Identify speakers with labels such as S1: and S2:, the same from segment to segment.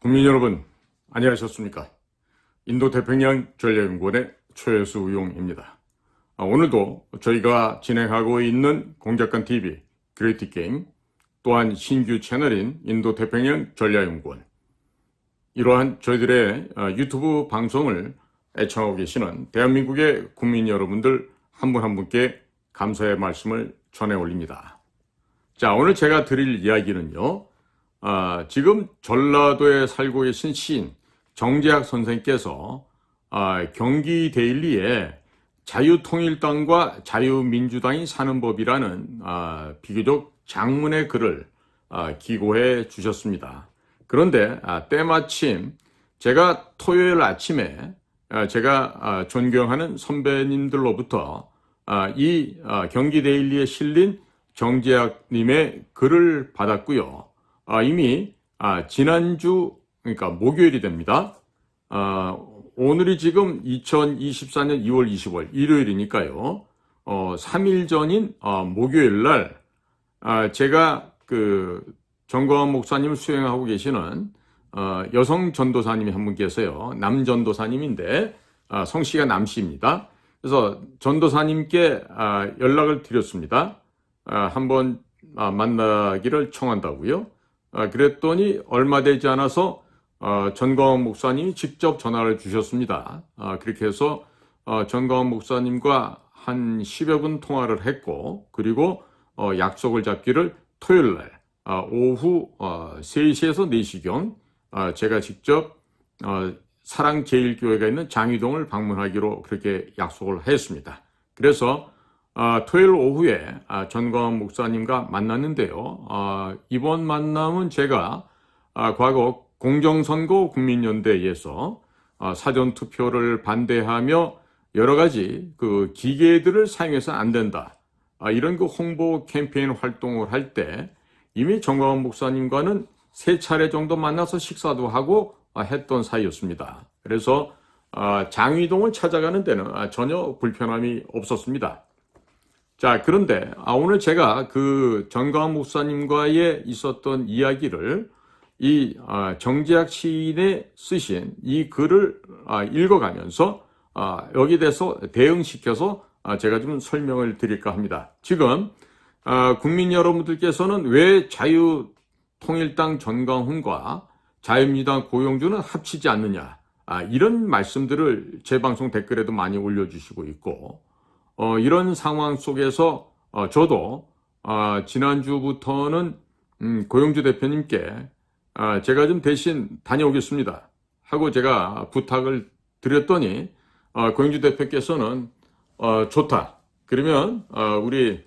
S1: 국민 여러분, 안녕하셨습니까? 인도태평양 전략연구원의 최수 우용입니다. 오늘도 저희가 진행하고 있는 공작관TV 그레이트게임, 또한 신규 채널인 인도태평양 전략연구원, 이러한 저희들의 유튜브 방송을 애청하고 계시는 대한민국의 국민 여러분들 한 분 한 분께 감사의 말씀을 전해 올립니다. 자, 오늘 제가 드릴 이야기는요, 지금 전라도에 살고 계신 시인 정재학 선생께서 경기 데일리에 자유통일당과 자유민주당이 사는 법이라는 비교적 장문의 글을 기고해 주셨습니다. 그런데 때마침 제가 토요일 아침에 제가 존경하는 선배님들로부터 이 경기 데일리에 실린 정재학님의 글을 받았고요. 이미 지난주, 그러니까 목요일이 됩니다. 오늘이 지금 2024년 2월 20일 일요일이니까요. 3일 전인 목요일 날 제가 그 정광훈 목사님을 수행하고 계시는 여성 전도사님이 한 분 계세요. 남 전도사님인데 성씨가 남씨입니다. 그래서 전도사님께 연락을 드렸습니다. 한번 만나기를 청한다고요. 그랬더니 얼마 되지 않아서 전광훈 목사님이 직접 전화를 주셨습니다. 그렇게 해서 전광훈 목사님과 한 10여 분 통화를 했고, 그리고 약속을 잡기를 토요일 날 오후 3시에서 4시경 제가 직접 사랑제일교회가 있는 장위동을 방문하기로 그렇게 약속을 했습니다. 그래서 토요일 오후에 전광훈 목사님과 만났는데요. 이번 만남은 제가 과거 공정선거 국민연대에서 사전투표를 반대하며 여러 가지 그 기계들을 사용해서는 안 된다, 이런 그 홍보 캠페인 활동을 할 때 이미 전광훈 목사님과는 3차례 정도 만나서 식사도 하고 했던 사이였습니다. 그래서 장위동을 찾아가는 데는 전혀 불편함이 없었습니다. 자, 그런데 오늘 제가 그 전광훈 목사님과의 있었던 이야기를 이 정재학 시인의 쓰신 이 글을 읽어가면서 여기에 대해서 대응시켜서 제가 좀 설명을 드릴까 합니다. 지금 국민 여러분들께서는 왜 자유통일당 전광훈과 자유민주당 고용주는 합치지 않느냐, 이런 말씀들을 제 방송 댓글에도 많이 올려주시고 있고, 이런 상황 속에서 저도 지난주부터는 고용주 대표님께 제가 좀 대신 다녀오겠습니다 하고 제가 부탁을 드렸더니 고용주 대표께서는 좋다, 그러면 우리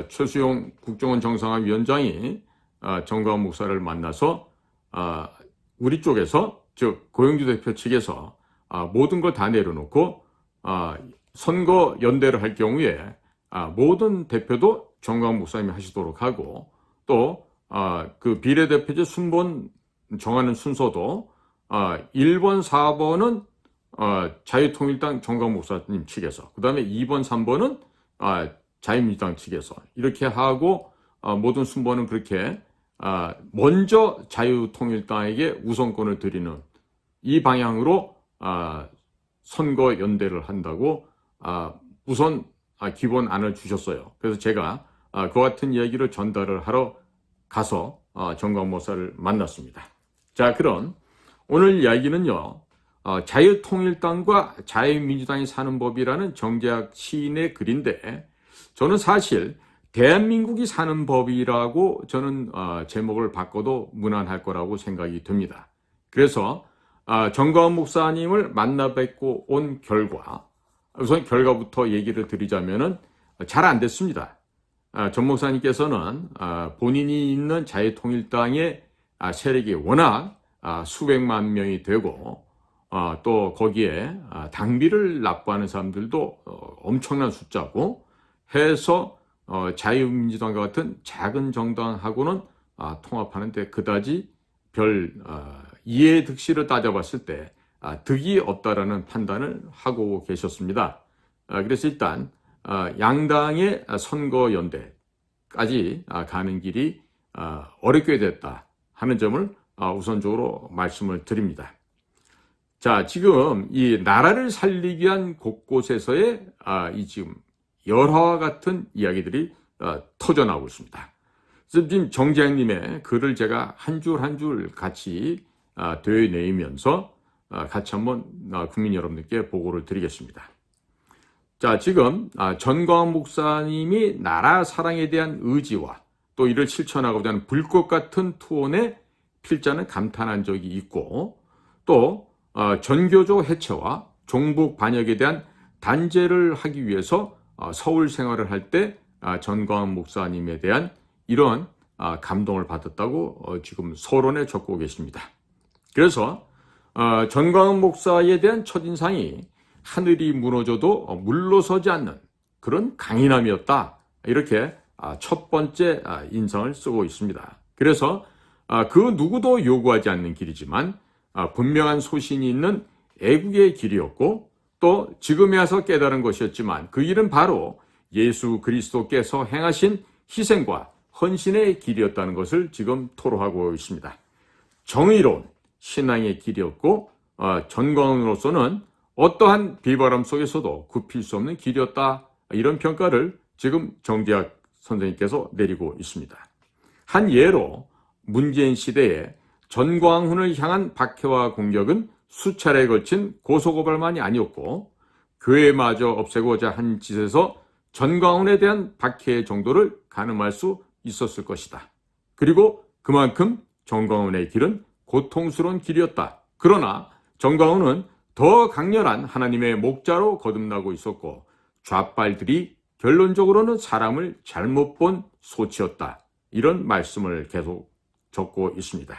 S1: 최수용 국정원 정상화위원장이 정광훈 목사를 만나서 우리 쪽에서, 즉 고용주 대표 측에서 모든 걸 다 내려놓고 선거 연대를 할 경우에 모든 대표도 정광훈 목사님이 하시도록 하고, 또 그 비례대표제 순번 정하는 순서도 1번, 4번은 자유통일당 정광훈 목사님 측에서, 그 다음에 2번, 3번은 자유민주당 측에서 이렇게 하고, 모든 순번은 그렇게 먼저 자유통일당에게 우선권을 드리는 이 방향으로 선거 연대를 한다고 우선 기본안을 주셨어요. 그래서 제가 그 같은 이야기를 전달을 하러 가서 정광훈 목사를 만났습니다. 자, 그럼 오늘 이야기는요, 자유통일당과 자유민주당이 사는 법이라는 정재학 시인의 글인데, 저는 사실 대한민국이 사는 법이라고 저는 제목을 바꿔도 무난할 거라고 생각이 듭니다. 그래서 정광훈 목사님을 만나 뵙고 온 결과, 우선 결과부터 얘기를 드리자면은 잘 안 됐습니다. 전 목사님께서는 본인이 있는 자유통일당의 세력이 워낙 수백만 명이 되고, 또 거기에 당비를 납부하는 사람들도 엄청난 숫자고 해서 자유민주당과 같은 작은 정당하고는 통합하는데 그다지 별 이해득실을 따져봤을 때 득이 없다라는 판단을 하고 계셨습니다. 그래서 일단 양당의 선거연대까지 가는 길이 어렵게 됐다 하는 점을 우선적으로 말씀을 드립니다. 자, 지금 이 나라를 살리기 위한 곳곳에서의 이 지금 열화와 같은 이야기들이 터져나오고 있습니다. 그래서 지금 정재학님의 글을 제가 한 줄 한 줄 같이 되뇌이면서 같이 한번 국민 여러분들께 보고를 드리겠습니다. 자, 지금 전광훈 목사님이 나라 사랑에 대한 의지와 또 이를 실천하고자 하는 불꽃 같은 투혼에 필자는 감탄한 적이 있고, 또 전교조 해체와 종북 반역에 대한 단죄를 하기 위해서 서울 생활을 할 때 전광훈 목사님에 대한 이런 감동을 받았다고 지금 서론에 적고 계십니다. 그래서 전광훈 목사에 대한 첫인상이 하늘이 무너져도 물러서지 않는 그런 강인함이었다, 이렇게 첫 번째 인상을 쓰고 있습니다. 그래서 그 누구도 요구하지 않는 길이지만 분명한 소신이 있는 애국의 길이었고, 또 지금에 와서 깨달은 것이었지만 그 길은 바로 예수 그리스도께서 행하신 희생과 헌신의 길이었다는 것을 지금 토로하고 있습니다. 정의로운 신앙의 길이었고, 전광훈으로서는 어떠한 비바람 속에서도 굽힐 수 없는 길이었다, 이런 평가를 지금 정재학 선생님께서 내리고 있습니다. 한 예로 문재인 시대에 전광훈을 향한 박해와 공격은 수차례에 걸친 고소고발만이 아니었고, 교회마저 없애고자 한 짓에서 전광훈에 대한 박해의 정도를 가늠할 수 있었을 것이다. 그리고 그만큼 전광훈의 길은 고통스러운 길이었다. 그러나 전광훈은 더 강렬한 하나님의 목자로 거듭나고 있었고, 좌빨들이 결론적으로는 사람을 잘못 본 소치였다, 이런 말씀을 계속 적고 있습니다.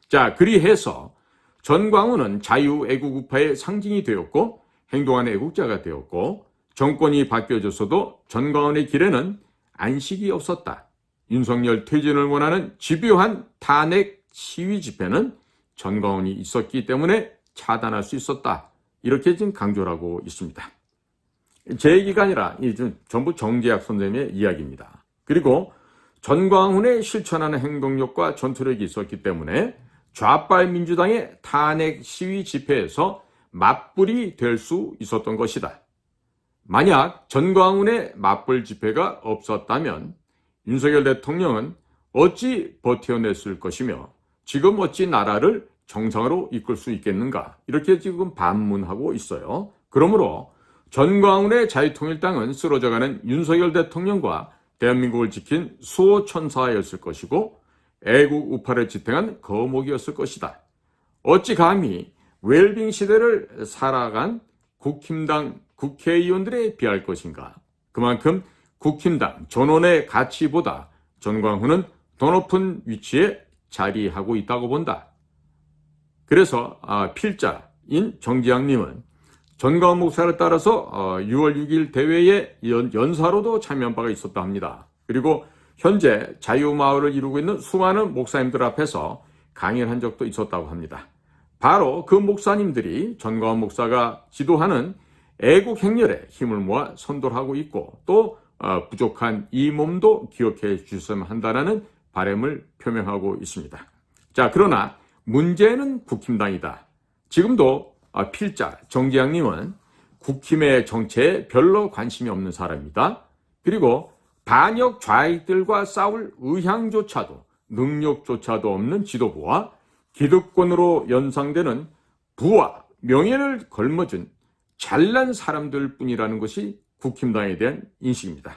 S1: 자, 그리해서 전광훈은 자유애국우파의 상징이 되었고 행동하는 애국자가 되었고, 정권이 바뀌어졌어도 전광훈의 길에는 안식이 없었다. 윤석열 퇴진을 원하는 집요한 탄핵 시위 집회는 전광훈이 있었기 때문에 차단할 수 있었다, 이렇게 지금 강조를 하고 있습니다. 제 얘기가 아니라 전부 정재학 선생님의 이야기입니다. 그리고 전광훈의 실천하는 행동력과 전투력이 있었기 때문에 좌빨 민주당의 탄핵 시위 집회에서 맞불이 될 수 있었던 것이다. 만약 전광훈의 맞불 집회가 없었다면 윤석열 대통령은 어찌 버텨냈을 것이며 지금 어찌 나라를 정상으로 이끌 수 있겠는가, 이렇게 지금 반문하고 있어요. 그러므로 전광훈의 자유통일당은 쓰러져가는 윤석열 대통령과 대한민국을 지킨 수호천사였을 것이고, 애국 우파를 지탱한 거목이었을 것이다. 어찌 감히 웰빙 시대를 살아간 국힘당 국회의원들에 비할 것인가. 그만큼 국힘당 전원의 가치보다 전광훈은 더 높은 위치에 자리하고 있다고 본다. 그래서 필자인 정지양님은 전광훈 목사를 따라서 6월 6일 대회에 연사로도 참여한 바가 있었다 합니다. 그리고 현재 자유마을을 이루고 있는 수많은 목사님들 앞에서 강연을 한 적도 있었다고 합니다. 바로 그 목사님들이 전광훈 목사가 지도하는 애국 행렬에 힘을 모아 선도를 하고 있고, 또 부족한 이 몸도 기억해 주셨으면 한다는 바람을 표명하고 있습니다. 자, 그러나 문제는 국힘당이다. 지금도 필자 정재학님은 국힘의 정체에 별로 관심이 없는 사람이다. 그리고 반역 좌익들과 싸울 의향조차도 능력조차도 없는 지도부와 기득권으로 연상되는 부와 명예를 걸머쥔 잘난 사람들 뿐이라는 것이 국힘당에 대한 인식입니다.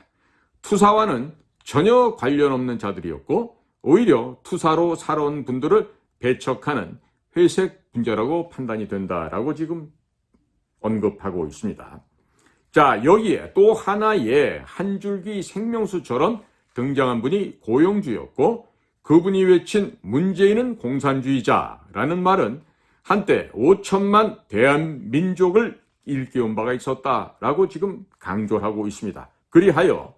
S1: 투사와는 전혀 관련 없는 자들이었고, 오히려 투사로 살아온 분들을 배척하는 회색 분자라고 판단이 된다라고 지금 언급하고 있습니다. 자, 여기에 또 하나의 한 줄기 생명수처럼 등장한 분이 고용주였고, 그분이 외친 문재인은 공산주의자라는 말은 한때 5천만 대한민족을 일깨운 바가 있었다라고 지금 강조하고 있습니다. 그리하여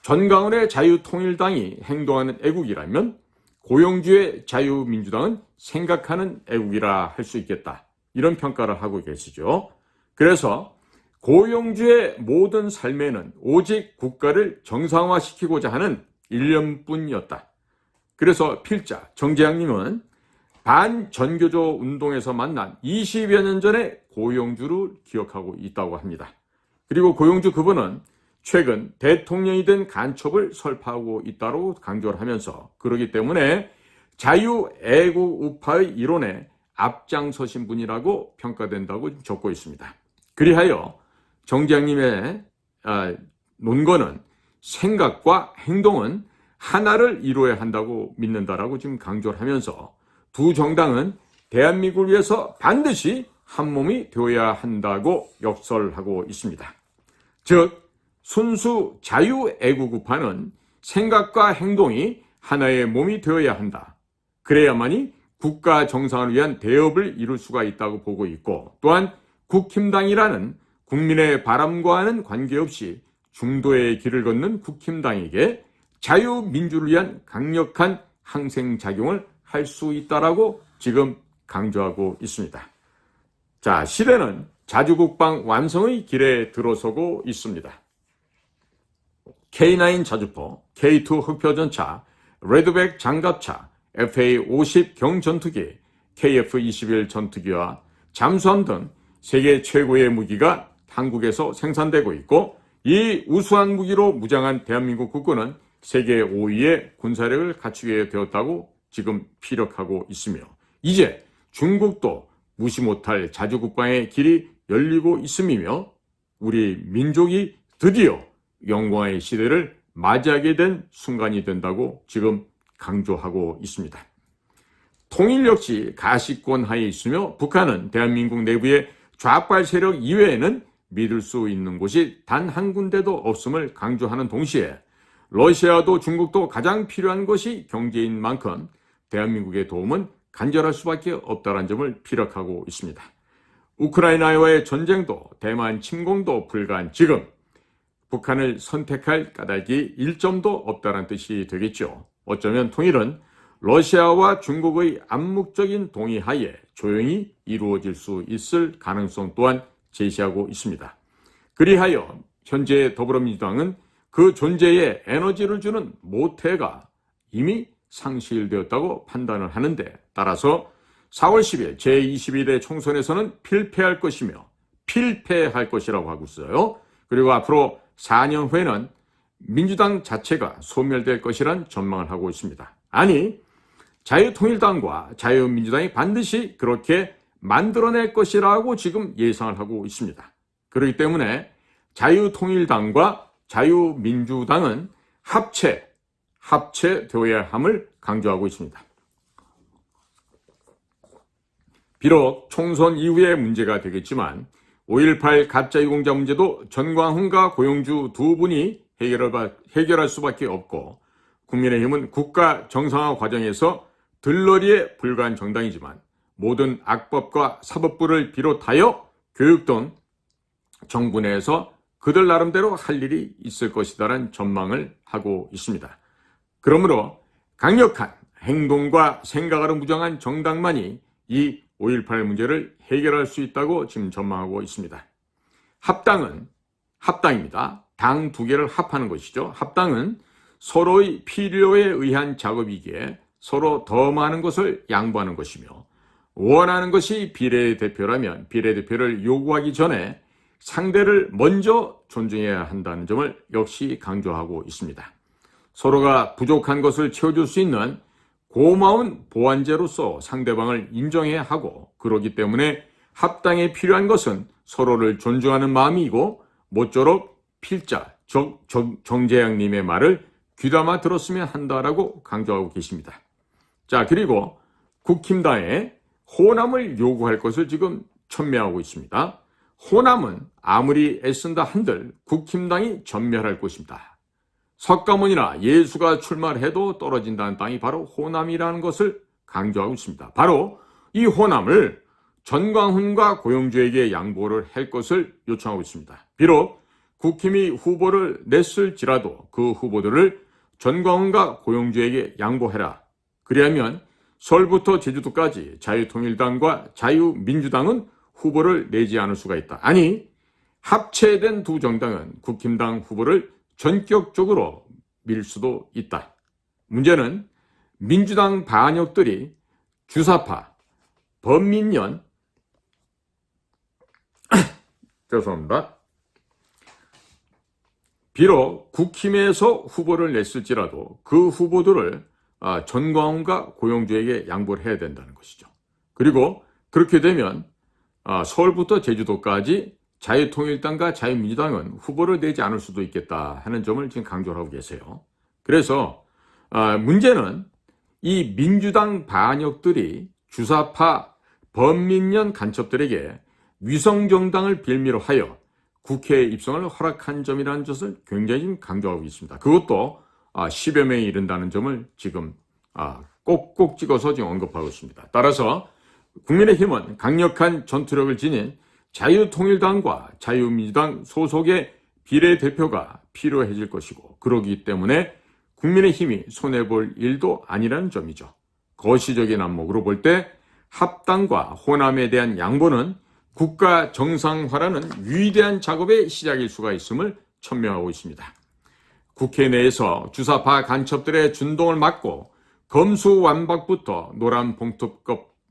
S1: 전광훈의 자유통일당이 행동하는 애국이라면 고용주의 자유민주당은 생각하는 애국이라 할 수 있겠다, 이런 평가를 하고 계시죠. 그래서 고용주의 모든 삶에는 오직 국가를 정상화시키고자 하는 일념뿐이었다. 그래서 필자 정재학님은 반전교조 운동에서 만난 20여 년 전의 고용주를 기억하고 있다고 합니다. 그리고 고용주 그분은 최근 대통령이 된 간첩을 설파하고 있다고 강조를 하면서 그러기 때문에 자유애국 우파의 이론에 앞장서신 분이라고 평가된다고 적고 있습니다. 그리하여 정재영님의 논거는 생각과 행동은 하나를 이루어야 한다고 믿는다라고 지금 강조를 하면서 두 정당은 대한민국을 위해서 반드시 한 몸이 되어야 한다고 역설하고 있습니다. 즉 순수 자유애국우파는 생각과 행동이 하나의 몸이 되어야 한다. 그래야만이 국가 정상을 위한 대업을 이룰 수가 있다고 보고 있고 또한 국힘당이라는 국민의 바람과는 관계없이 중도의 길을 걷는 국힘당에게 자유민주를 위한 강력한 항생작용을 할 수 있다라고 지금 강조하고 있습니다. 자, 시대는 자주국방 완성의 길에 들어서고 있습니다. K9 자주포, K2 흑표전차, 레드백 장갑차, FA-50 경전투기, KF-21 전투기와 잠수함 등 세계 최고의 무기가 한국에서 생산되고 있고 이 우수한 무기로 무장한 대한민국 국군은 세계 5위의 군사력을 갖추게 되었다고 지금 피력하고 있으며 이제 중국도 무시 못할 자주국방의 길이 열리고 있음이며 우리 민족이 드디어 영광의 시대를 맞이하게 된 순간이 된다고 지금 강조하고 있습니다. 통일 역시 가시권 하에 있으며 북한은 대한민국 내부의 좌빨 세력 이외에는 믿을 수 있는 곳이 단 한 군데도 없음을 강조하는 동시에 러시아도 중국도 가장 필요한 것이 경제인 만큼 대한민국의 도움은 간절할 수밖에 없다는 점을 피력하고 있습니다. 우크라이나와의 전쟁도 대만 침공도 불가한 지금 북한을 선택할 까닭이 일점도 없다는 뜻이 되겠죠. 어쩌면 통일은 러시아와 중국의 암묵적인 동의하에 조용히 이루어질 수 있을 가능성 또한 제시하고 있습니다. 그리하여 현재 더불어민주당은 그 존재에 에너지를 주는 모태가 이미 상실되었다고 판단을 하는데 따라서 4월 10일 제22대 총선에서는 필패할 것이라고 하고 있어요. 그리고 앞으로 4년 후에는 민주당 자체가 소멸될 것이란 전망을 하고 있습니다. 아니, 자유통일당과 자유민주당이 반드시 그렇게 만들어낼 것이라고 지금 예상을 하고 있습니다. 그렇기 때문에 자유통일당과 자유민주당은 합체되어야 함을 강조하고 있습니다. 비록 총선 이후의 문제가 되겠지만 5.18 가짜유공자 문제도 전광훈과 고용주 두 분이 해결할 수밖에 없고 국민의힘은 국가 정상화 과정에서 들러리에 불과한 정당이지만 모든 악법과 사법부를 비롯하여 교육 등 정부 내에서 그들 나름대로 할 일이 있을 것이다라는 전망을 하고 있습니다. 그러므로 강력한 행동과 생각으로 무장한 정당만이 이 5.18 문제를 해결할 수 있다고 지금 전망하고 있습니다. 합당입니다. 당 두 개를 합하는 것이죠. 합당은 서로의 필요에 의한 작업이기에 서로 더 많은 것을 양보하는 것이며 원하는 것이 비례대표라면 비례대표를 요구하기 전에 상대를 먼저 존중해야 한다는 점을 역시 강조하고 있습니다. 서로가 부족한 것을 채워줄 수 있는 고마운 보완제로서 상대방을 인정해야 하고 그러기 때문에 합당에 필요한 것은 서로를 존중하는 마음이고 모쪼록 필자 정재영님의 말을 귀담아 들었으면 한다라고 강조하고 계십니다. 자, 그리고 국힘당에 호남을 요구할 것을 지금 첨예하고 있습니다. 호남은 아무리 애쓴다 한들 국힘당이 전멸할 것입니다. 석가모니나 예수가 출마를 해도 떨어진다는 땅이 바로 호남이라는 것을 강조하고 있습니다. 바로 이 호남을 전광훈과 고용주에게 양보를 할 것을 요청하고 있습니다. 비록 국힘이 후보를 냈을지라도 그 후보들을 전광훈과 고용주에게 양보해라. 그리하면 서울부터 제주도까지 자유통일당과 자유민주당은 후보를 내지 않을 수가 있다. 아니, 합체된 두 정당은 국힘당 후보를 전격적으로 밀 수도 있다. 문제는 민주당 반역들이 주사파, 범민련, 죄송합니다. 비록 국힘에서 후보를 냈을지라도 그 후보들을 전광훈과 고영주에게 양보를 해야 된다는 것이죠. 그리고 그렇게 되면 서울부터 제주도까지 자유통일당과 자유민주당은 후보를 내지 않을 수도 있겠다 하는 점을 지금 강조를 하고 계세요. 그래서 문제는 이 민주당 반역들이 주사파 범민련 간첩들에게 위성정당을 빌미로 하여 국회에 입성을 허락한 점이라는 것을 굉장히 지금 강조하고 있습니다. 그것도 10여 명에 이른다는 점을 지금 꼭꼭 찍어서 지금 언급하고 있습니다. 따라서 국민의힘은 강력한 전투력을 지닌 자유통일당과 자유민주당 소속의 비례대표가 필요해질 것이고, 그러기 때문에 국민의힘이 손해볼 일도 아니라는 점이죠. 거시적인 안목으로 볼 때 합당과 호남에 대한 양보는 국가 정상화라는 위대한 작업의 시작일 수가 있음을 천명하고 있습니다. 국회 내에서 주사파 간첩들의 준동을 막고 검수완박부터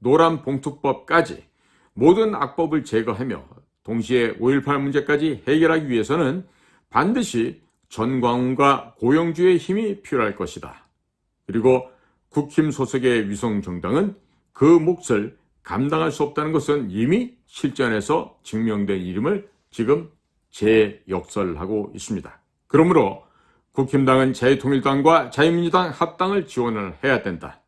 S1: 노란봉투법까지 모든 악법을 제거하며 동시에 5.18 문제까지 해결하기 위해서는 반드시 전광훈과 고영주의 힘이 필요할 것이다. 그리고 국힘 소속의 위성정당은 그 몫을 감당할 수 없다는 것은 이미 실전에서 증명된 일임을 지금 재역설하고 있습니다. 그러므로 국힘당은 자유통일당과 자유민주당 합당을 지원을 해야 된다.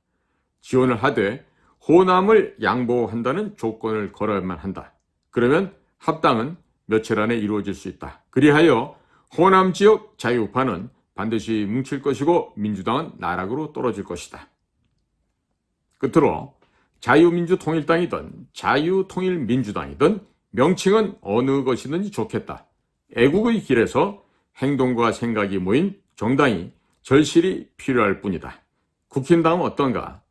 S1: 지원을 하되 호남을 양보한다는 조건을 걸어야만 한다. 그러면 합당은 며칠 안에 이루어질 수 있다. 그리하여 호남 지역 자유우파는 반드시 뭉칠 것이고 민주당은 나락으로 떨어질 것이다. 끝으로 자유민주통일당이든 자유통일민주당이든 명칭은 어느 것이든지 좋겠다. 애국의 길에서 행동과 생각이 모인 정당이 절실히 필요할 뿐이다. 국힘당은 어떤가?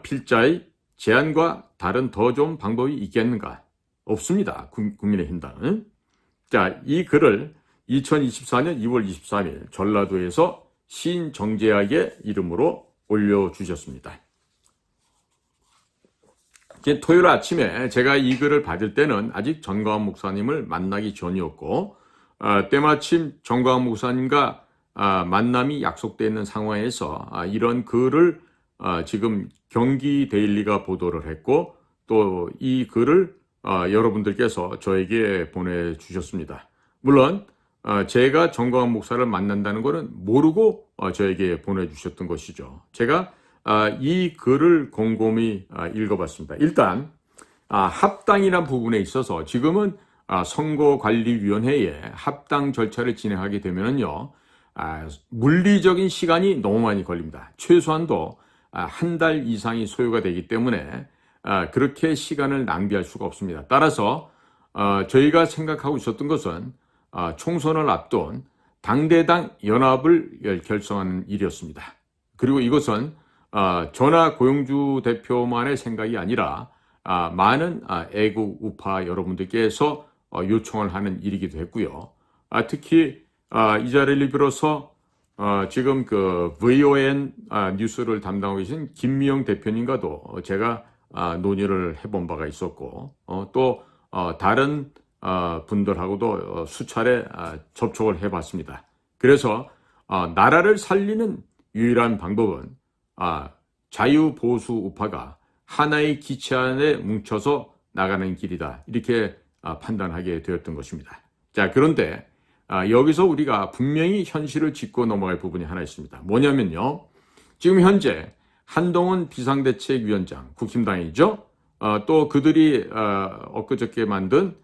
S1: 필자의 제안과 다른 더 좋은 방법이 있겠는가? 없습니다. 국민의힘당은. 자, 이 글을 2024년 2월 23일 전라도에서 시인 정재학의 이름으로 올려주셨습니다. 토요일 아침에 제가 이 글을 받을 때는 아직 전광훈 목사님을 만나기 전이었고, 때마침 전광훈 목사님과 만남이 약속되어 있는 상황에서 이런 글을 지금 경기 데일리가 보도를 했고, 또 이 글을 여러분들께서 저에게 보내주셨습니다. 물론 제가 전광훈 목사를 만난다는 것은 모르고 저에게 보내주셨던 것이죠. 제가 이 글을 곰곰이 읽어봤습니다. 일단 합당이라는 부분에 있어서 지금은 선거관리위원회에 합당 절차를 진행하게 되면요, 물리적인 시간이 너무 많이 걸립니다. 최소한도 한 달 이상이 소요가 되기 때문에 그렇게 시간을 낭비할 수가 없습니다. 따라서 저희가 생각하고 있었던 것은 총선을 앞둔 당대당 연합을 결성하는 일이었습니다. 그리고 이것은 저나 고영주 대표만의 생각이 아니라 많은 애국 우파 여러분들께서 요청을 하는 일이기도 했고요. 특히 이 자리를 빌어서 지금 그 VON 뉴스를 담당하고 계신 김미영 대표님과도 제가 논의를 해본 바가 있었고, 또 다른 분들하고도 수차례 접촉을 해봤습니다. 그래서 나라를 살리는 유일한 방법은 자유보수 우파가 하나의 기체 안에 뭉쳐서 나가는 길이다. 이렇게 판단하게 되었던 것입니다. 자, 그런데 여기서 우리가 분명히 현실을 짚고 넘어갈 부분이 하나 있습니다. 뭐냐면요, 지금 현재 한동훈 비상대책위원장, 국힘당이죠. 또 그들이 엊그저께 만든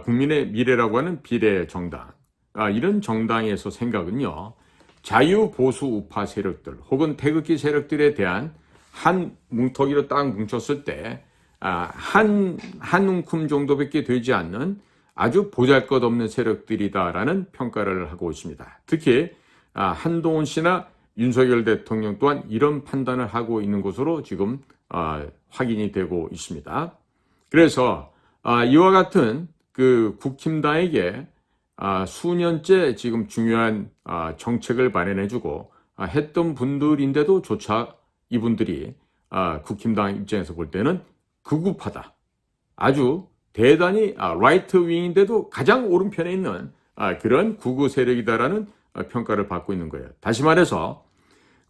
S1: 국민의 미래라고 하는 비례정당, 이런 정당에서 생각은요, 자유보수 우파 세력들 혹은 태극기 세력들에 대한 한 뭉텅이로 딱 뭉쳤을 때 한 움큼 정도밖에 되지 않는 아주 보잘것없는 세력들이다라는 평가를 하고 있습니다. 특히 한동훈 씨나 윤석열 대통령 또한 이런 판단을 하고 있는 것으로 지금 확인이 되고 있습니다. 그래서 이와 같은 그 국힘당에게 수년째 지금 중요한 정책을 마련해주고 했던 분들인데도 조차 이분들이 국힘당 입장에서 볼 때는 극우파다. 아주 대단히 라이트 윙인데도 가장 오른편에 있는 그런 극우 세력이다라는 평가를 받고 있는 거예요. 다시 말해서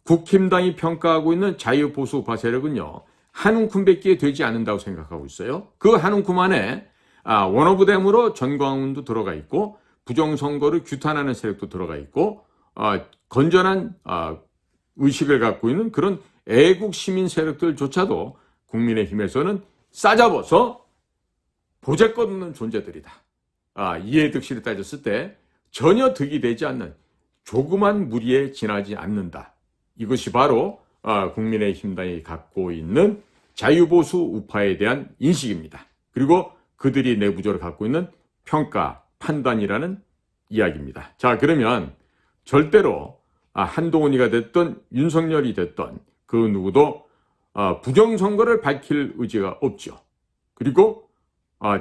S1: 국힘당이 평가하고 있는 자유보수 우파 세력은요, 한 움큼밖에 되지 않는다고 생각하고 있어요. 그 한 움큼 안에 원어브댐으로 전광훈도 들어가 있고 부정선거를 규탄하는 세력도 들어가 있고 건전한 의식을 갖고 있는 그런 애국 시민 세력들조차도 국민의힘에서는 싸잡아서 보잘것없는 존재들이다. 이해 득실을 따졌을 때 전혀 득이 되지 않는 조그만 무리에 지나지 않는다. 이것이 바로 국민의힘당이 갖고 있는 자유보수 우파에 대한 인식입니다. 그리고 그들이 내부적으로 갖고 있는 평가, 판단이라는 이야기입니다. 자, 그러면 절대로 한동훈이가 됐던 윤석열이 됐던 그 누구도 부정선거를 밝힐 의지가 없죠. 그리고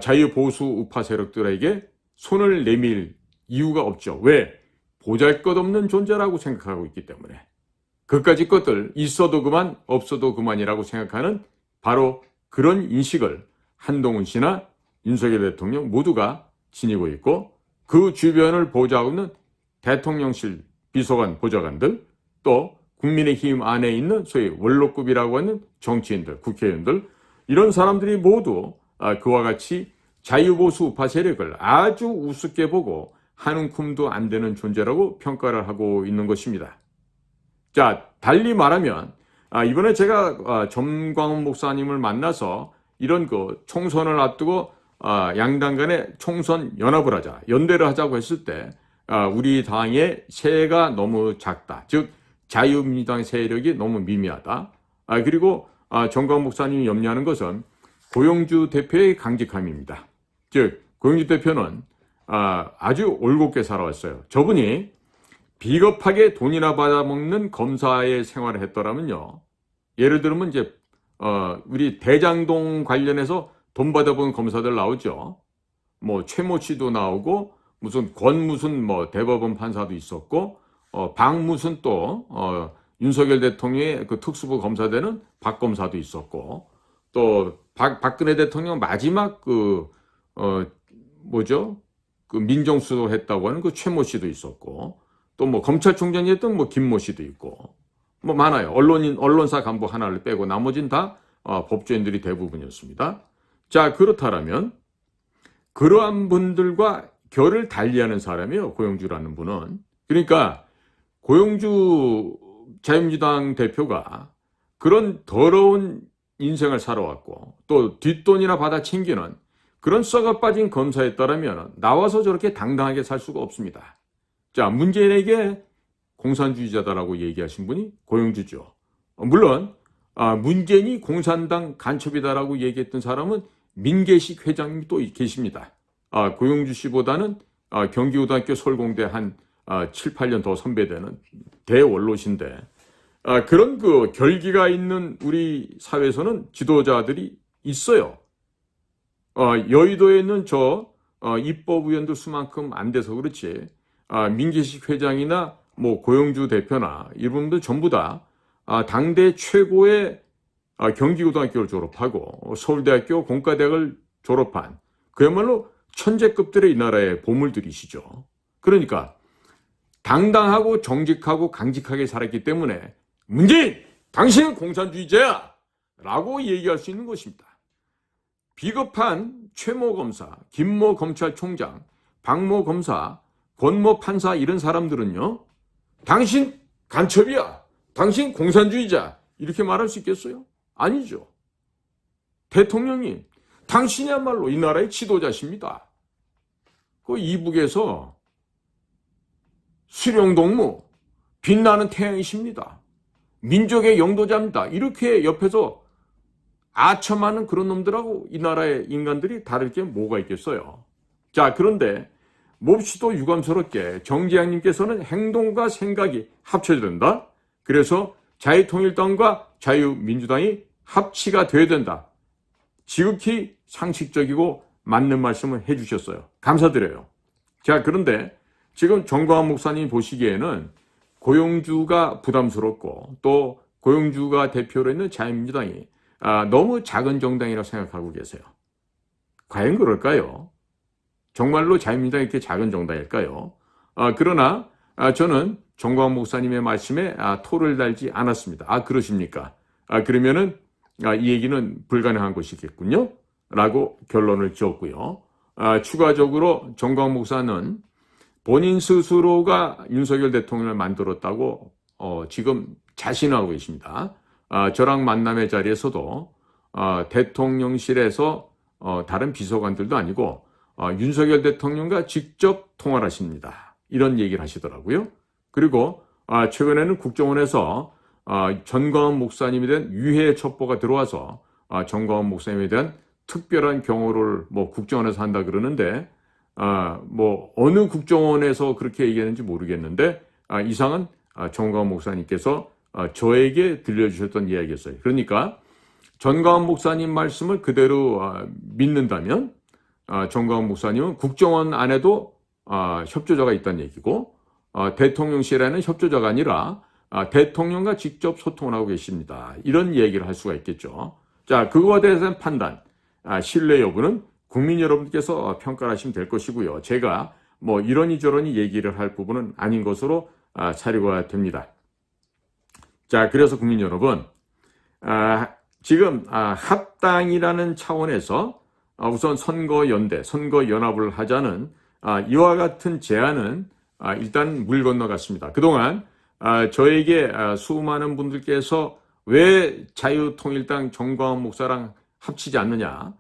S1: 자유보수 우파 세력들에게 손을 내밀 이유가 없죠. 왜? 보잘것없는 존재라고 생각하고 있기 때문에. 그까짓 것들 있어도 그만 없어도 그만이라고 생각하는 바로 그런 인식을 한동훈 씨나 윤석열 대통령 모두가 지니고 있고 그 주변을 보좌하고 있는 대통령실 비서관 보좌관들 또 국민의힘 안에 있는 소위 원로급이라고 하는 정치인들, 국회의원들 이런 사람들이 모두 그와 같이 자유보수 우파 세력을 아주 우습게 보고 한 움큼도 안 되는 존재라고 평가를 하고 있는 것입니다. 자, 달리 말하면 이번에 제가 전광훈 목사님을 만나서 이런 그 총선을 앞두고 양당 간에 총선 연합을 하자, 연대를 하자고 했을 때 우리 당의 세가 너무 작다. 즉 자유민주당 세력이 너무 미미하다. 그리고 전광훈 목사님이 염려하는 것은 고용주 대표의 강직함입니다. 즉 고용주 대표는 아주 올곧게 살아왔어요. 저분이 비겁하게 돈이나 받아먹는 검사의 생활을 했더라면요. 예를 들면 이제 우리 대장동 관련해서 돈 받아본 검사들 나오죠. 뭐 최모 씨도 나오고 무슨 권무순 뭐 대법원 판사도 있었고 박무순 또 윤석열 대통령의 그 특수부 검사되는 박 검사도 있었고 또 박근혜 대통령 마지막 그 민정수도 했다고 하는 그 최모 씨도 있었고 또 뭐 검찰총장이 했던 뭐 김모 씨도 있고 뭐 많아요. 언론사 간부 하나를 빼고 나머진 다 법조인들이 대부분이었습니다. 자, 그렇다면 그러한 분들과 결을 달리하는 사람이에요. 고용주라는 분은. 그러니까 고용주 자유민주당 대표가 그런 더러운 인생을 살아왔고 또 뒷돈이나 받아 챙기는 그런 썩어 빠진 검사였다면 나와서 저렇게 당당하게 살 수가 없습니다. 자, 문재인에게 공산주의자다라고 얘기하신 분이 고용주죠. 물론 문재인이 공산당 간첩이다라고 얘기했던 사람은 민계식 회장님이 또 계십니다. 고용주 씨보다는 경기고등학교 서울공대 한 7, 8년 더 선배되는 대원로신데 그런 그 결기가 있는 우리 사회에서는 지도자들이 있어요. 여의도에 있는 입법위원들 수만큼 안 돼서 그렇지 민계식 회장이나 뭐 고용주 대표나 이분들 전부 다 당대 최고의 경기고등학교를 졸업하고 서울대학교 공과대학을 졸업한 그야말로 천재급들의 이 나라의 보물들이시죠. 그러니까 당당하고 정직하고 강직하게 살았기 때문에 문재인, 당신은 공산주의자야! 라고 얘기할 수 있는 것입니다. 비겁한 최모 검사, 김모 검찰총장, 박모 검사, 권모 판사 이런 사람들은요. 당신 간첩이야. 당신 공산주의자. 이렇게 말할 수 있겠어요? 아니죠. 대통령님, 당신이야말로 이 나라의 지도자십니다. 그 이북에서 수령동무, 빛나는 태양이십니다. 민족의 영도자입니다. 이렇게 옆에서 아첨하는 그런 놈들하고 이 나라의 인간들이 다를 게 뭐가 있겠어요. 자, 그런데 몹시도 유감스럽게 정재양님께서는 행동과 생각이 합쳐야 된다. 그래서 자유통일당과 자유민주당이 합치가 돼야 된다. 지극히 상식적이고 맞는 말씀을 해주셨어요. 감사드려요. 자, 그런데 지금 전광훈 목사님 보시기에는 고용주가 부담스럽고 또 고영주가 대표로 있는 자유민주당이 너무 작은 정당이라고 생각하고 계세요. 과연 그럴까요? 정말로 자유민주당이 이렇게 작은 정당일까요? 그러나 저는 정광훈 목사님의 말씀에 토를 달지 않았습니다. 그러십니까? 그러면은 이 얘기는 불가능한 것이겠군요. 라고 결론을 지었고요. 추가적으로 정광훈 목사는 본인 스스로가 윤석열 대통령을 만들었다고 지금 자신하고 계십니다. 저랑 만남의 자리에서도 대통령실에서 다른 비서관들도 아니고 윤석열 대통령과 직접 통화를 하십니다. 이런 얘기를 하시더라고요. 그리고 최근에는 국정원에서 전광훈 목사님에 대한 유해 첩보가 들어와서 전광훈 목사님에 대한 특별한 경호를 국정원에서 한다 그러는데 어느 국정원에서 그렇게 얘기했는지 모르겠는데 이상은 전광훈 목사님께서 저에게 들려주셨던 이야기였어요. 그러니까 전광훈 목사님 말씀을 그대로 믿는다면 전광훈 목사님은 국정원 안에도 협조자가 있다는 얘기고 대통령실에는 협조자가 아니라 대통령과 직접 소통을 하고 계십니다. 이런 얘기를 할 수가 있겠죠. 자, 그거에 대해서는 판단, 신뢰 여부는 국민 여러분께서 평가를 하시면 될 것이고요. 제가 이러니 저러니 얘기를 할 부분은 아닌 것으로 사료가 됩니다. 자, 그래서 국민 여러분, 지금 합당이라는 차원에서 우선 선거연대, 선거연합을 하자는 이와 같은 제안은 일단 물 건너갔습니다. 그동안 저에게 수많은 분들께서 왜 자유통일당 정광훈 목사랑 합치지 않느냐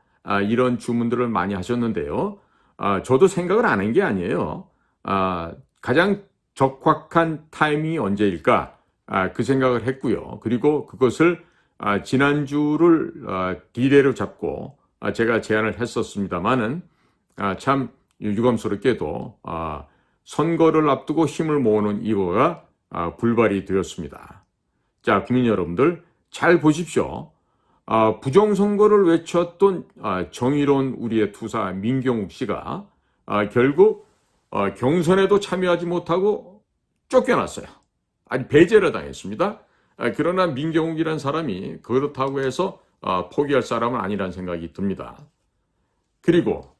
S1: 이런 주문들을 많이 하셨는데요. 저도 생각을 안 한 게 아니에요. 가장 적확한 타이밍이 언제일까 그 생각을 했고요. 그리고 그것을 지난주를 디레이로 잡고 제가 제안을 했었습니다만은 참 유감스럽게도 선거를 앞두고 힘을 모으는 이거가 불발이 되었습니다. 자, 국민 여러분들 잘 보십시오. 부정선거를 외쳤던 정의로운 우리의 투사 민경욱 씨가 결국 경선에도 참여하지 못하고 쫓겨났어요. 아니 배제를 당했습니다. 그러나 민경욱이라는 사람이 그렇다고 해서 포기할 사람은 아니라는 생각이 듭니다. 그리고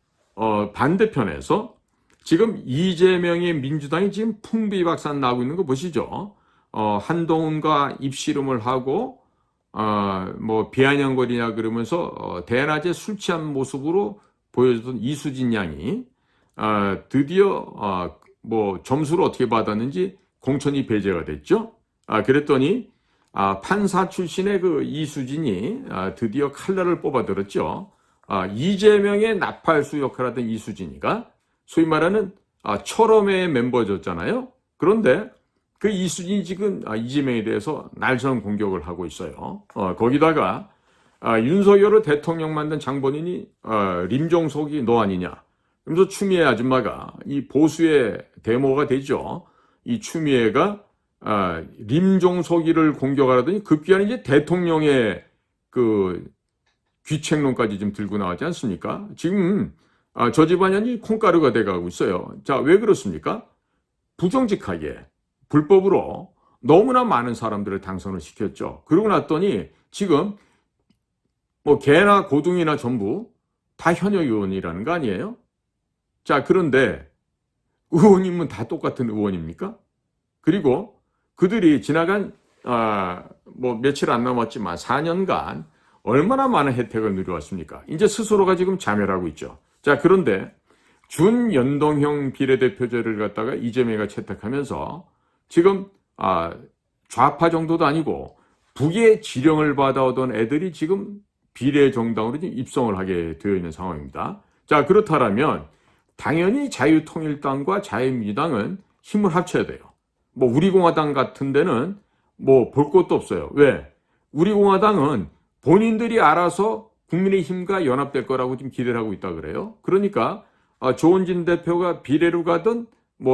S1: 반대편에서 지금 이재명의 민주당이 지금 풍비박산 나고 있는 거 보시죠. 한동훈과 입씨름을 하고 비아냥거리냐 그러면서 대낮에 술 취한 모습으로 보여줬던 이수진 양이 드디어 점수를 어떻게 받았는지 공천이 배제가 됐죠. 그랬더니 판사 출신의 그 이수진이 드디어 칼날을 뽑아들었죠. 이재명의 나팔수 역할을 하던 이수진이가 소위 말하는 철험의 멤버였잖아요. 그런데 그 이수진이 지금 이재명에 대해서 날선 공격을 하고 있어요. 거기다가 윤석열을 대통령 만든 장본인이 림종석이 너 아니냐. 그러면서 추미애 아줌마가 이 보수의 데모가 되죠. 이 추미애가 림종석이를 공격하더니 급기야는 이제 대통령의 그 귀책론까지 좀 들고 나왔지 않습니까? 지금 저 집안이 콩가루가 돼가고 있어요. 자, 왜 그렇습니까? 부정직하게 불법으로 너무나 많은 사람들을 당선을 시켰죠. 그러고 났더니 지금 개나 고둥이나 전부 다 현역 의원이라는 거 아니에요? 자, 그런데 의원님은 다 똑같은 의원입니까? 그리고 그들이 지나간 며칠 안 남았지만 4년간 얼마나 많은 혜택을 누려왔습니까? 이제 스스로가 지금 자멸하고 있죠. 자, 그런데 준연동형 비례대표제를 갖다가 이재명이가 채택하면서 지금 좌파 정도도 아니고 북의 지령을 받아오던 애들이 지금 비례정당으로 입성을 하게 되어 있는 상황입니다. 자, 그렇다면 당연히 자유통일당과 자유민주당은 힘을 합쳐야 돼요. 우리공화당 같은 데는 볼 것도 없어요. 왜? 우리공화당은 본인들이 알아서 국민의힘과 연합될 거라고 지금 기대를 하고 있다 그래요. 그러니까 조원진 대표가 비례로 가든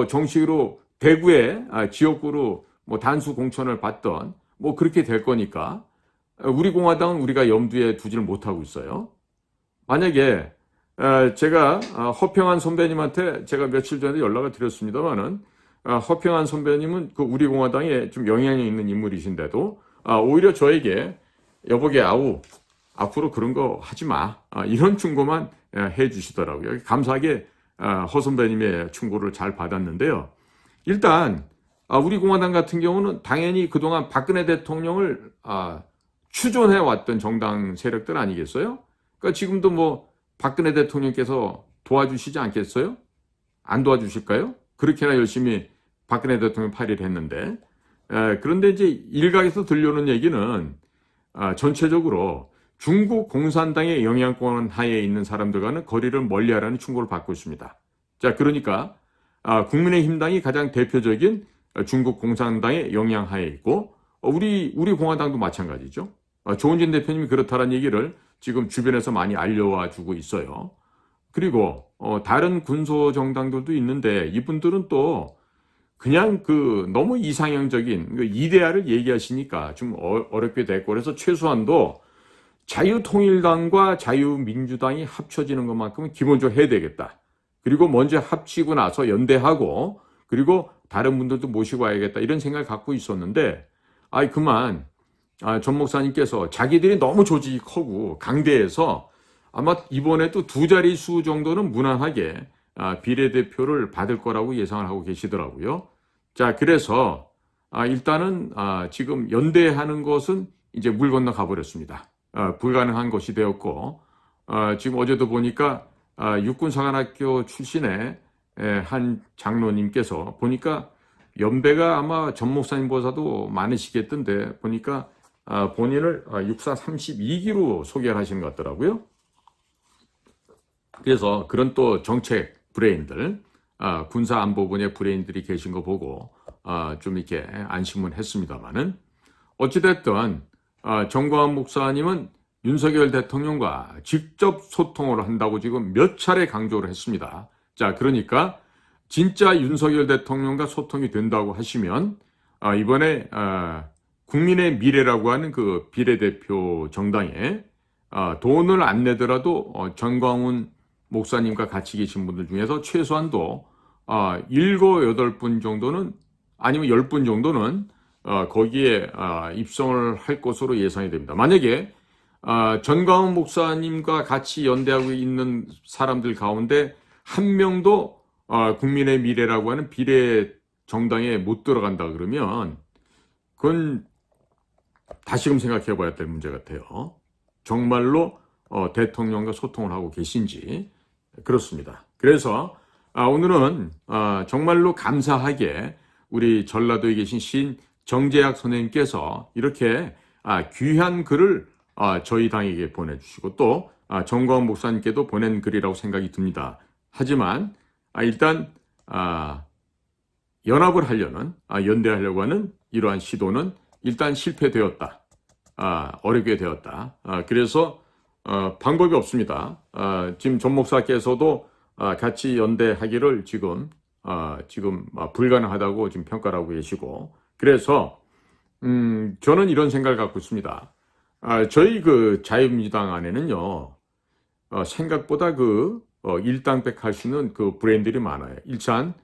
S1: 정식으로 대구에 지역구로 단수 공천을 받던 그렇게 될 거니까 우리공화당은 우리가 염두에 두지를 못하고 있어요. 만약에 제가 허평한 선배님한테 제가 며칠 전에 연락을 드렸습니다만은 허평한 선배님은 그 우리공화당에 좀 영향이 있는 인물이신데도 오히려 저에게 여보게 아우 앞으로 그런 거 하지 마. 이런 충고만 해 주시더라고요. 감사하게 허 선배님의 충고를 잘 받았는데요. 일단 우리 공화당 같은 경우는 당연히 그동안 박근혜 대통령을 추존해 왔던 정당 세력들 아니겠어요? 그러니까 지금도 뭐 박근혜 대통령께서 도와주시지 않겠어요? 안 도와주실까요? 그렇게나 열심히 박근혜 대통령 파리를 했는데. 그런데 이제 일각에서 들려오는 얘기는 전체적으로 중국 공산당의 영향권 하에 있는 사람들과는 거리를 멀리하라는 충고를 받고 있습니다. 자, 그러니까 국민의힘당이 가장 대표적인 중국 공산당의 영향하에 있고 우리 공화당도 마찬가지죠. 조은진 대표님이 그렇다는 얘기를 지금 주변에서 많이 알려와 주고 있어요. 그리고 다른 군소 정당들도 있는데 이분들은 또 그냥 너무 이상형적인 이데아를 얘기하시니까 좀 어렵게 됐고, 그래서 최소한도 자유통일당과 자유민주당이 합쳐지는 것만큼은 기본적으로 해야 되겠다. 그리고 먼저 합치고 나서 연대하고 그리고 다른 분들도 모시고 와야겠다, 이런 생각을 갖고 있었는데 그만 전 목사님께서 자기들이 너무 조직이 크고 강대해서 아마 이번에도 두 자릿수 정도는 무난하게 비례대표를 받을 거라고 예상을 하고 계시더라고요. 자, 그래서 일단은 지금 연대하는 것은 이제 물 건너 가버렸습니다. 불가능한 것이 되었고, 지금 어제도 보니까 육군사관학교 출신의 한 장로님께서 보니까 연배가 아마 전 목사님보다도 많으시겠던데 보니까 본인을 육사 32기로 소개를 하신 것 같더라고요. 그래서 그런 또 정책 브레인들, 군사안보분의 브레인들이 계신 거 보고 좀 이렇게 안심은 했습니다만은, 어찌됐든 정광훈 목사님은 윤석열 대통령과 직접 소통을 한다고 지금 몇 차례 강조를 했습니다. 자, 그러니까 진짜 윤석열 대통령과 소통이 된다고 하시면 이번에 국민의 미래라고 하는 그 비례대표 정당에 돈을 안 내더라도 정광훈 목사님과 같이 계신 분들 중에서 최소한도 7, 8분 정도는, 아니면 10분 정도는 거기에 입성을 할 것으로 예상이 됩니다. 만약에 전광훈 목사님과 같이 연대하고 있는 사람들 가운데 한 명도 국민의 미래라고 하는 비례 정당에 못 들어간다 그러면 그건 다시금 생각해 봐야 될 문제 같아요. 정말로 대통령과 소통을 하고 계신지. 그렇습니다. 그래서 오늘은 정말로 감사하게 우리 전라도에 계신 신 정재학 선생님께서 이렇게 귀한 글을 저희 당에게 보내주시고 또 정광훈 목사님께도 보낸 글이라고 생각이 듭니다. 하지만 일단 연합을 하려는, 연대하려고 하는 이러한 시도는 일단 실패되었다. 어렵게 되었다. 그래서 방법이 없습니다. 지금 전 목사께서도 같이 연대하기를 지금 불가능하다고 지금 평가를 하고 계시고, 그래서 저는 이런 생각을 갖고 있습니다. 저희 그 자유민주당 안에는요, 생각보다 일당백 할 수 있는 그 브랜드들이 많아요. 일단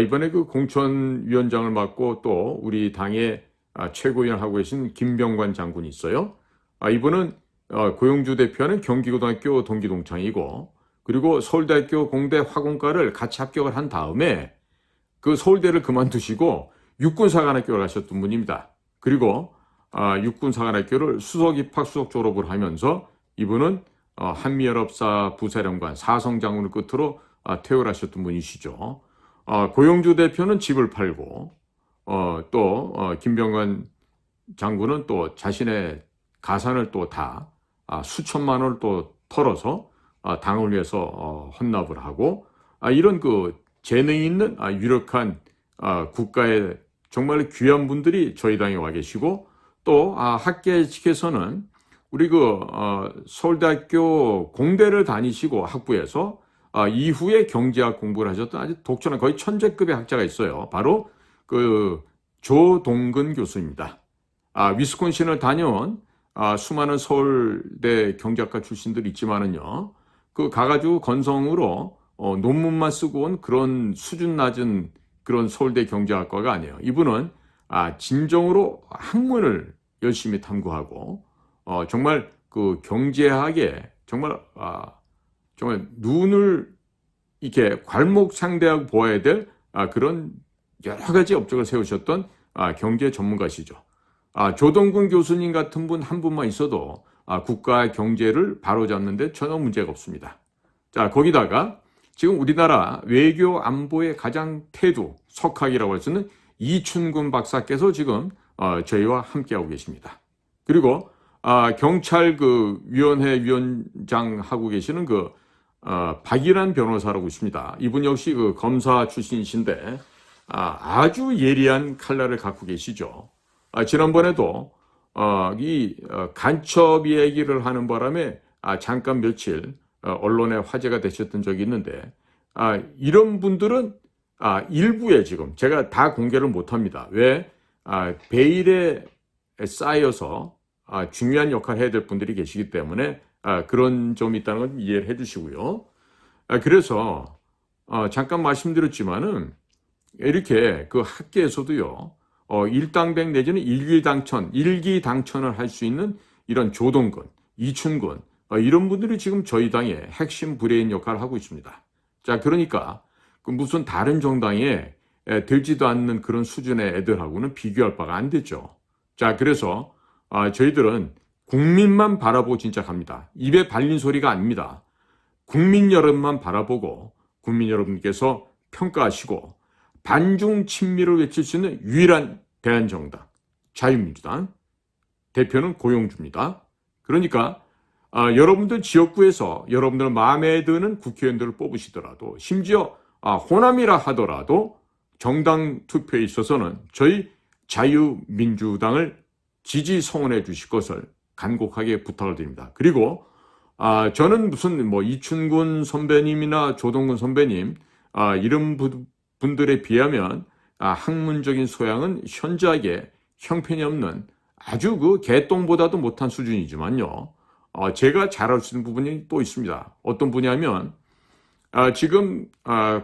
S1: 이번에 그 공천위원장을 맡고 또 우리 당의 최고위원 하고 계신 김병관 장군이 있어요. 이분은 고용주 대표는 경기고등학교 동기동창이고, 그리고 서울대학교 공대 화공과를 같이 합격을 한 다음에 그 서울대를 그만두시고 육군사관학교를 가셨던 분입니다. 그리고 육군사관학교를 수석 입학 수석 졸업을 하면서 이분은 한미연합사 부사령관 사성장군을 끝으로 퇴역을 하셨던 분이시죠. 고용주 대표는 집을 팔고 또 김병관 장군은 또 자신의 가산을 또 다 수천만 원을 또 털어서 당을 위해서 헌납을 하고 이런 그 재능 있는 유력한 국가의 정말 귀한 분들이 저희 당에 와 계시고, 또 학계 측에서는 우리 서울대학교 공대를 다니시고 학부에서 이후에 경제학 공부를 하셨던 아주 독특한 거의 천재급의 학자가 있어요. 바로 조동근 교수입니다. 위스콘신을 다녀온 수많은 서울대 경제학과 출신들이 있지만은요, 가가지고 건성으로 논문만 쓰고 온 그런 수준 낮은 그런 서울대 경제학과가 아니에요. 이분은 진정으로 학문을 열심히 탐구하고 정말 그 경제학에 정말 정말 눈을 이렇게 괄목상대하고 보아야 될 그런 여러 가지 업적을 세우셨던 경제 전문가시죠. 조동근 교수님 같은 분 한 분만 있어도 국가 경제를 바로잡는 데 전혀 문제가 없습니다. 자, 거기다가 지금 우리나라 외교 안보의 가장 태두, 석학이라고 할 수 있는 이춘근 박사께서 지금 저희와 함께하고 계십니다. 그리고 경찰 그 위원회 위원장 하고 계시는 그 박일환 변호사라고 있습니다. 이분 역시 그 검사 출신이신데 아주 예리한 칼날을 갖고 계시죠. 지난번에도 이 간첩 얘기를 하는 바람에 잠깐 며칠 언론에 화제가 되셨던 적이 있는데 이런 분들은 일부에 지금 제가 다 공개를 못합니다. 왜? 베일에 쌓여서 중요한 역할을 해야 될 분들이 계시기 때문에 그런 점이 있다는 걸 좀 이해를 해 주시고요. 그래서 잠깐 말씀드렸지만은 이렇게 그 학계에서도요. 일당백 내지는 일기 당천을 할 수 있는 이런 조동근, 이춘근 이런 분들이 지금 저희 당의 핵심 브레인 역할을 하고 있습니다. 자, 그러니까 그 무슨 다른 정당에 들지도 않는 그런 수준의 애들하고는 비교할 바가 안 되죠. 자, 그래서 저희들은 국민만 바라보고 진짜 갑니다. 입에 발린 소리가 아닙니다. 국민 여러분만 바라보고 국민 여러분께서 평가하시고 반중 친미를 외칠 수 있는 유일한 대한정당, 자유민주당, 대표는 고용주입니다. 그러니까 여러분들 지역구에서 여러분들 마음에 드는 국회의원들을 뽑으시더라도 심지어 호남이라 하더라도 정당 투표에 있어서는 저희 자유민주당을 지지 성원해 주실 것을 간곡하게 부탁을 드립니다. 그리고 저는 무슨 뭐 이춘근 선배님이나 조동근 선배님 이런 분들에 비하면 학문적인 소양은 현저하게 형편이 없는 아주 그 개똥보다도 못한 수준이지만요. 제가 잘할 수 있는 부분이 또 있습니다. 어떤 분야면 지금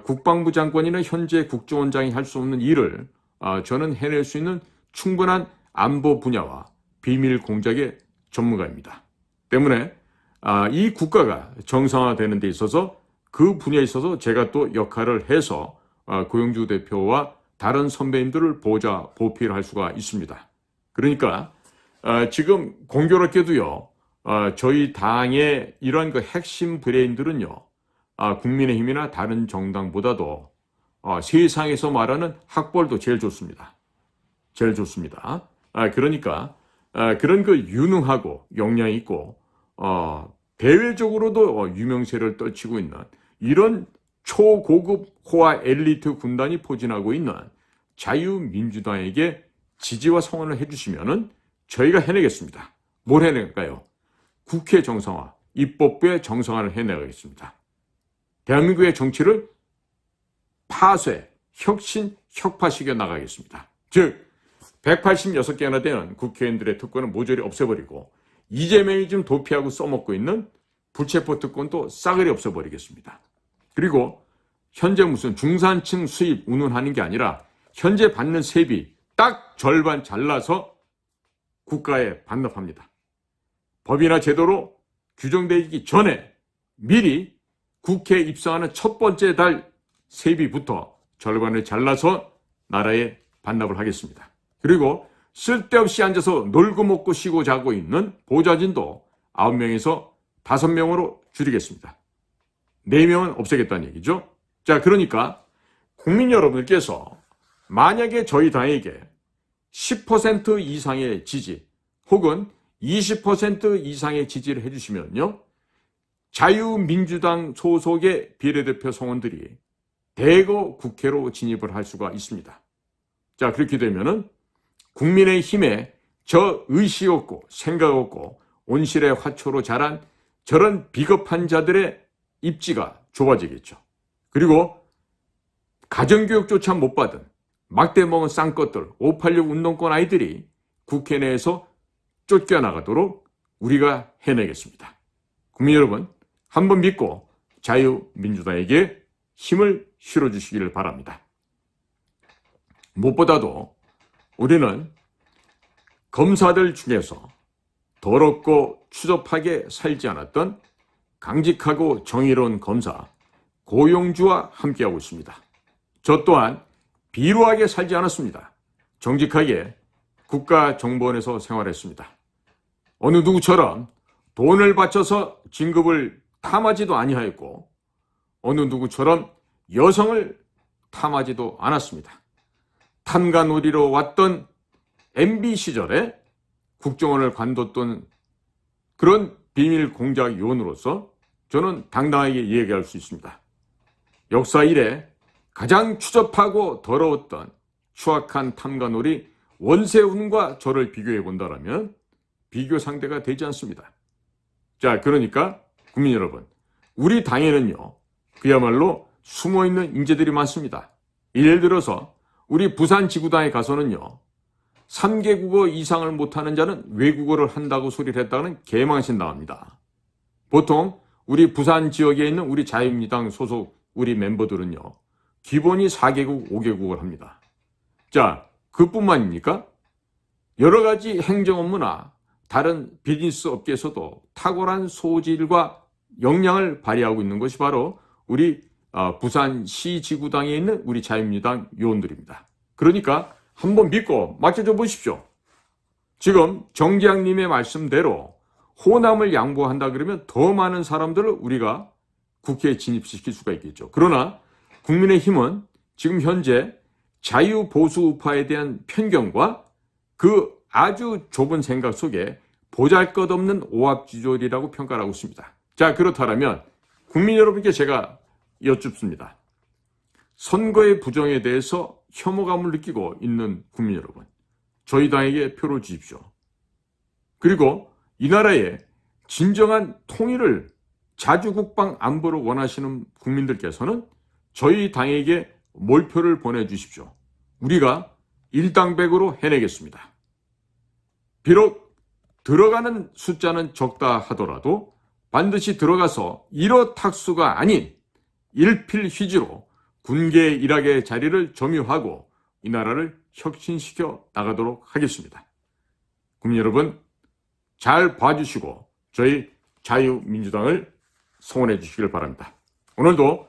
S1: 국방부 장관이나 현재 국정원장이 할 수 없는 일을 저는 해낼 수 있는 충분한 안보 분야와 비밀 공작의 전문가입니다. 때문에 이 국가가 정상화되는 데 있어서 그 분야에 있어서 제가 또 역할을 해서 고용주 대표와 다른 선배님들을 보필할 수가 있습니다. 그러니까 지금 공교롭게도요. 저희 당의 이러한 그 핵심 브레인들은요. 국민의힘이나 다른 정당보다도 세상에서 말하는 학벌도 제일 좋습니다. 제일 좋습니다. 그러니까 그런 그 유능하고 역량 있고 대외적으로도 유명세를 떨치고 있는 이런 초고급 호화 엘리트 군단이 포진하고 있는 자유민주당에게 지지와 성원을 해주시면은 저희가 해내겠습니다. 뭘 해낼까요? 국회 정상화, 입법부의 정상화를 해내겠습니다. 대한민국의 정치를 파쇄, 혁신, 혁파시켜 나가겠습니다. 즉 186개나 되는 국회의원들의 특권을 모조리 없애버리고 이재명이 지금 도피하고 써먹고 있는 불체포 특권도 싸그리 없애버리겠습니다. 그리고 현재 무슨 중산층 수입 운운하는 게 아니라 현재 받는 세비 딱 절반 잘라서 국가에 반납합니다. 법이나 제도로 규정되기 전에 미리 국회에 입성하는 첫 번째 달 세비부터 절반을 잘라서 나라에 반납을 하겠습니다. 그리고 쓸데없이 앉아서 놀고 먹고 쉬고 자고 있는 보좌진도 9명에서 5명으로 줄이겠습니다. 4명은 없애겠다는 얘기죠. 자, 그러니까 국민 여러분들께서 만약에 저희 당에게 10% 이상의 지지 혹은 20% 이상의 지지를 해주시면요. 자유민주당 소속의 비례대표 성원들이 대거 국회로 진입을 할 수가 있습니다. 자, 그렇게 되면은 국민의힘에 저 의식 없고 생각 없고 온실의 화초로 자란 저런 비겁한 자들의 입지가 좁아지겠죠. 그리고 가정교육조차 못 받은 막대 먹은 쌍것들 586 운동권 아이들이 국회 내에서 쫓겨나가도록 우리가 해내겠습니다. 국민 여러분, 한번 믿고 자유민주당에게 힘을 실어주시기를 바랍니다. 무엇보다도 우리는 검사들 중에서 더럽고 추접하게 살지 않았던 강직하고 정의로운 검사 고용주와 함께하고 있습니다. 저 또한 비루하게 살지 않았습니다. 정직하게 국가정보원에서 생활했습니다. 어느 누구처럼 돈을 바쳐서 진급을 탐하지도 아니하였고 어느 누구처럼 여성을 탐하지도 않았습니다. 탐관오리로 왔던 MB 시절에 국정원을 관뒀던 그런 비밀 공작 요원으로서 저는 당당하게 얘기할 수 있습니다. 역사 이래 가장 추접하고 더러웠던 추악한 탐관오리 원세훈과 저를 비교해 본다면 비교 상대가 되지 않습니다. 자, 그러니까 국민 여러분, 우리 당에는요, 그야말로 숨어있는 인재들이 많습니다. 예를 들어서 우리 부산지구당에 가서는요, 3개 국어 이상을 못하는 자는 외국어를 한다고 소리를 했다는 개망신당합니다. 보통 우리 부산 지역에 있는 우리 자유민주당 소속 우리 멤버들은요, 기본이 4개국, 5개국어를 합니다. 자, 그뿐만입니까? 여러 가지 행정 업무나 다른 비즈니스 업계에서도 탁월한 소질과 역량을 발휘하고 있는 것이 바로 우리 부산시 지구당에 있는 우리 자유민주당 요원들입니다. 그러니까 한번 믿고 맡겨줘 보십시오. 지금 정재학님의 말씀대로 호남을 양보한다 그러면 더 많은 사람들을 우리가 국회에 진입시킬 수가 있겠죠. 그러나 국민의힘은 지금 현재 자유보수우파에 대한 편견과 그 아주 좁은 생각 속에 보잘것없는 오합지졸이라고 평가를 하고 있습니다. 자, 그렇다면 국민 여러분께 제가 여쭙습니다. 선거의 부정에 대해서 혐오감을 느끼고 있는 국민 여러분, 저희 당에게 표를 주십시오. 그리고 이 나라의 진정한 통일을 자주국방 안보를 원하시는 국민들께서는 저희 당에게 몰표를 보내주십시오. 우리가 일당백으로 해내겠습니다. 비록 들어가는 숫자는 적다 하더라도 반드시 들어가서 일어탁수가 아닌 일필휘지로 군계 일학의 자리를 점유하고 이 나라를 혁신시켜 나가도록 하겠습니다. 국민 여러분, 잘 봐주시고 저희 자유민주당을 성원해 주시길 바랍니다. 오늘도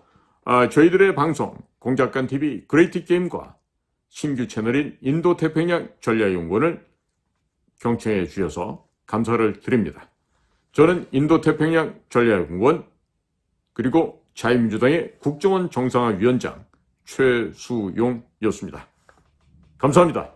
S1: 저희들의 방송 공작관TV 그레이트게임과 신규 채널인 인도태평양 전략연구원을 경청해 주셔서 감사를 드립니다. 저는 인도태평양 전략연구원 그리고 자유민주당의 국정원 정상화위원장 최수용이었습니다. 감사합니다.